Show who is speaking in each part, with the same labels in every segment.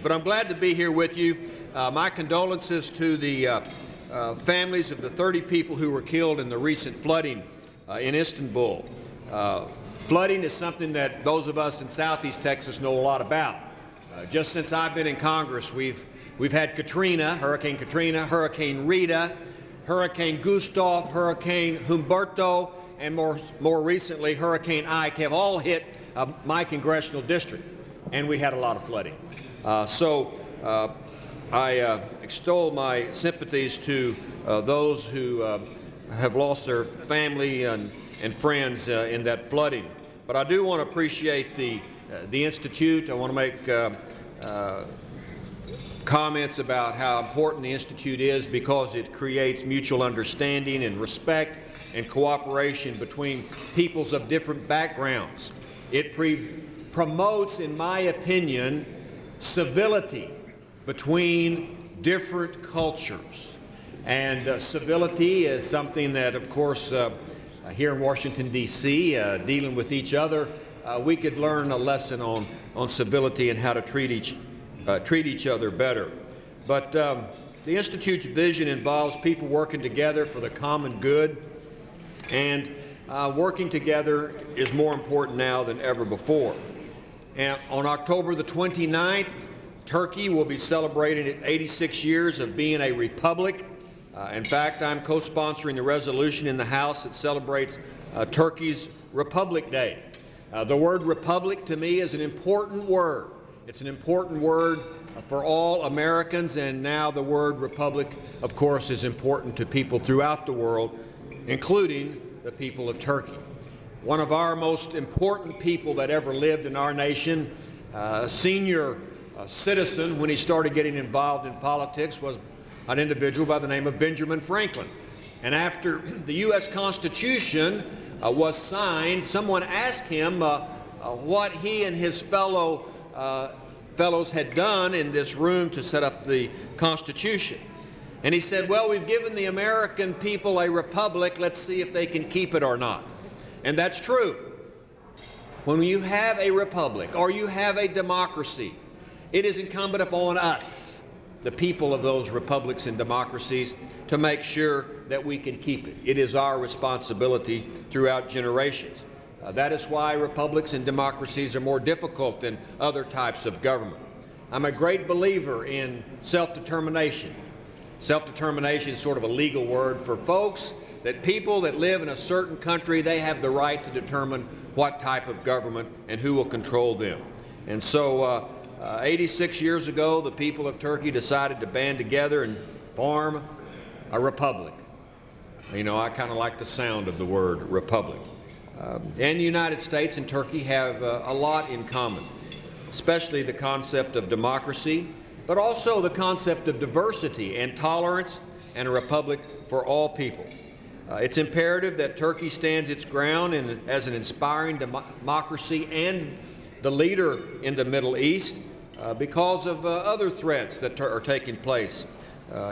Speaker 1: But I'm glad to be here with you. My condolences to the families of the 30 people who were killed in the recent flooding in Istanbul. Flooding is something that those of us in Southeast Texas know a lot about. Just since I've been in Congress, we've had Katrina, Hurricane Rita, Hurricane Gustav, Hurricane Humberto, and more recently, Hurricane Ike have all hit my congressional district, and we had a lot of flooding. I extol my sympathies to those who have lost their family and friends in that flooding. But I do want to appreciate the Institute. I want to make comments about how important the Institute is because it creates mutual understanding and respect and cooperation between peoples of different backgrounds. It promotes, in my opinion, civility between different cultures. And civility is something that, of course, here in Washington, D.C., dealing with each other, we could learn a lesson on civility and how to treat each other better. But the Institute's vision involves people working together for the common good, and working together is more important now than ever before. And on October the 29th, Turkey will be celebrating 86 years of being a republic. In fact, I'm co-sponsoring the resolution in the House that celebrates Turkey's Republic Day. The word republic to me is an important word. It's an important word for all Americans, and now the word republic, of course, is important to people throughout the world, including the people of Turkey. One of our most important people that ever lived in our nation, senior citizen when he started getting involved in politics, was an individual by the name of Benjamin Franklin. And after the U.S. Constitution was signed, someone asked him what he and his fellows had done in this room to set up the Constitution. And he said, well, we've given the American people a republic. Let's see if they can keep it or not. And that's true. When you have a republic or you have a democracy, it is incumbent upon us, the people of those republics and democracies, to make sure that we can keep it. It is our responsibility throughout generations. That is why republics and democracies are more difficult than other types of government. I'm a great believer in self-determination. Self-determination is sort of a legal word for folks that people that live in a certain country, they have the right to determine what type of government and who will control them. And so 86 years ago, the people of Turkey decided to band together and form a republic. You know, I kind of like the sound of the word republic. And the United States and Turkey have a lot in common, especially the concept of democracy, but also the concept of diversity and tolerance and a republic for all people. It's imperative that Turkey stands its ground as an inspiring democracy and the leader in the Middle East because of other threats that are taking place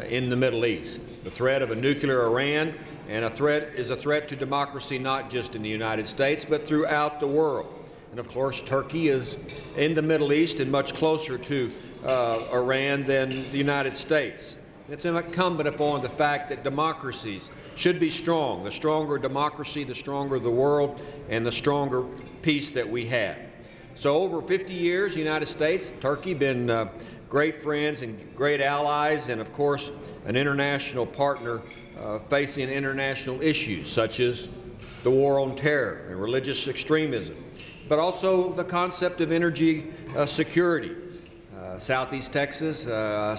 Speaker 1: in the Middle East. The threat of a nuclear Iran and a threat to democracy not just in the United States but throughout the world. And of course, Turkey is in the Middle East and much closer to Iran than the United States. It's incumbent upon the fact that democracies should be strong. The stronger democracy, the stronger the world, and the stronger peace that we have. So over 50 years, the United States, Turkey, been great friends and great allies, and of course, an international partner facing international issues such as the war on terror and religious extremism, but also the concept of energy security. Southeast Texas,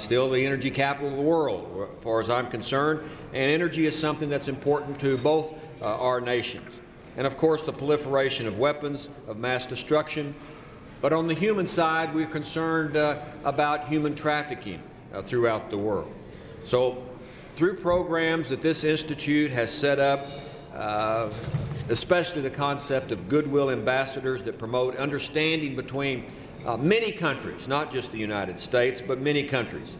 Speaker 1: still the energy capital of the world, as far as I'm concerned, and energy is something that's important to both our nations. And of course, the proliferation of weapons of mass destruction. But on the human side, we're concerned about human trafficking throughout the world. So through programs that this institute has set up, especially the concept of goodwill ambassadors that promote understanding between many countries, not just the United States, but many countries.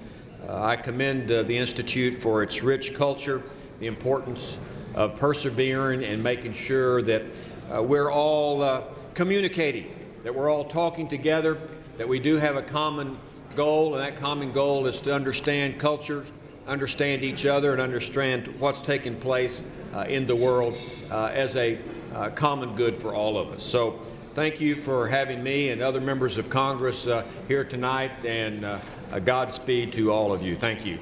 Speaker 1: I commend the Institute for its rich culture, the importance of persevering and making sure that we're all communicating, that we're all talking together, that we do have a common goal, and that common goal is to understand cultures, understand each other, and understand what's taking place in the world as a common good for all of us. So thank you for having me and other members of Congress here tonight, and Godspeed to all of you. Thank you.